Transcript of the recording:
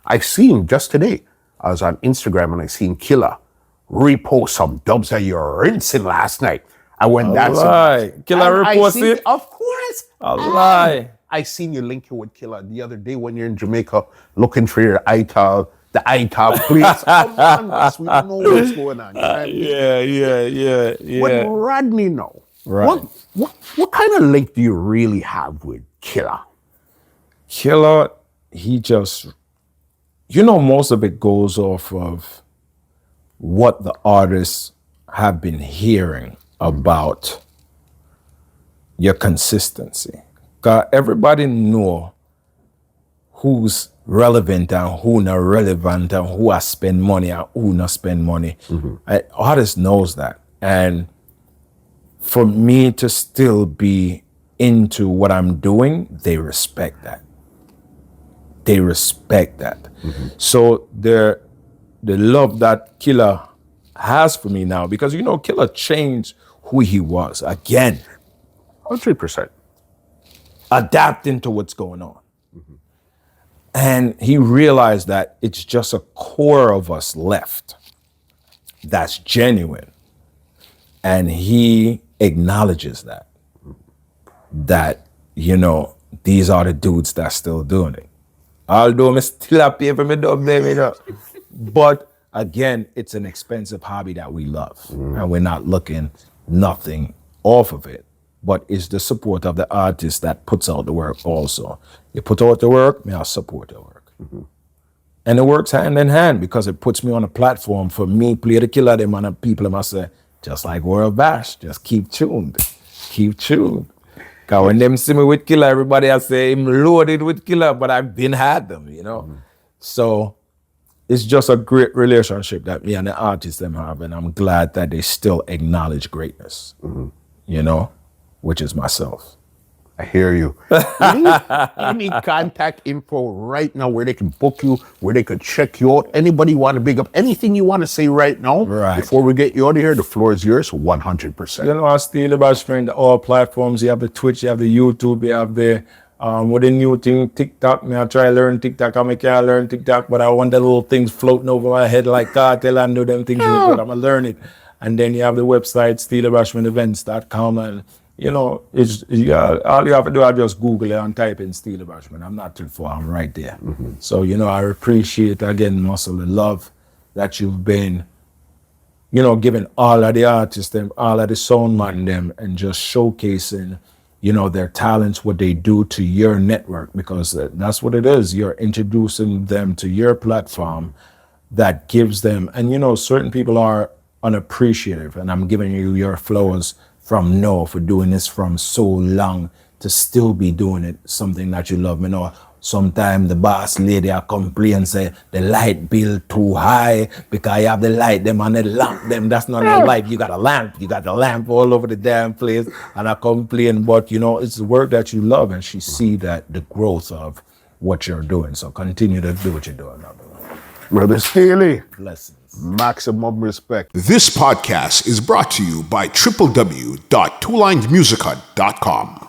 I seen just today, I was on Instagram and I seen Killer repost some dubs that you're rinsing last night. I went dancing. Killer repost it? Of course. A lie. I seen you link you with Killer the other day when you're in Jamaica looking for your ITAL, the ITAL please. Come on, Russ, we don't know what's going on. You know what I mean? Yeah. With Rodney now, Right. what kind of link do you really have with Killer? Killer, he just, most of it goes off of what the artists have been hearing about your consistency. Because everybody know who's relevant and who not relevant and who I spend money and who not spend money. Artists knows that. And for me to still be into what I'm doing, they respect that. So the love that Killer has for me now, because Killer changed who he was again. 100%. Adapting to what's going on. And he realized that it's just a core of us left that's genuine. And he acknowledges that, these are the dudes that's still doing it. Although I still have pay for me dub name, But again, it's an expensive hobby that we love. And we're not looking nothing off of it. But it's the support of the artist that puts out the work also. You put out the work, I'll support the work. And it works hand in hand because it puts me on a platform for me play the Killer them and the people must say, just like World Bash, just keep tuned. Because when them see me with Killer, everybody else say I'm loaded with Killer, but I've been had them, So it's just a great relationship that me and the artists them have, and I'm glad that they still acknowledge greatness, which is myself. I hear you. You need contact info right now where they can book you, where they could check you out. Anybody want to big up anything you want to say right now? Right. Before we get you out of here, the floor is yours, 100%. I Steelie Bashment, all platforms. You have the Twitch, you have the YouTube, you have the with the new thing, TikTok. I try to learn TikTok. I can't learn TikTok, but I want the little things floating over my head like cartel and do them things. But I'm gonna learn it. And then you have the website, SteelieBashmentEvents.com, and all you have to do is just Google it and type in Steelie Bashment. I'm not too far, I'm right there. So, I appreciate again, Muscle, the love that you've been, giving all of the artists, them, all of the sound man them, and just showcasing, their talents, what they do to your network, because that's what it is. You're introducing them to your platform that gives them, and certain people are unappreciative, and I'm giving you your flowers from for doing this from so long to still be doing it, something that you love. Sometimes the boss lady I complain say the light bill too high because you have the light them and the lamp them. That's not no light. You got a lamp. You got the lamp all over the damn place. And I complain, but it's the work that you love, and she see that the growth of what you're doing. So continue to do what you're doing, Brother Steelie. Blessings. Maximum respect. This podcast is brought to you by www.twolinesmusica.com.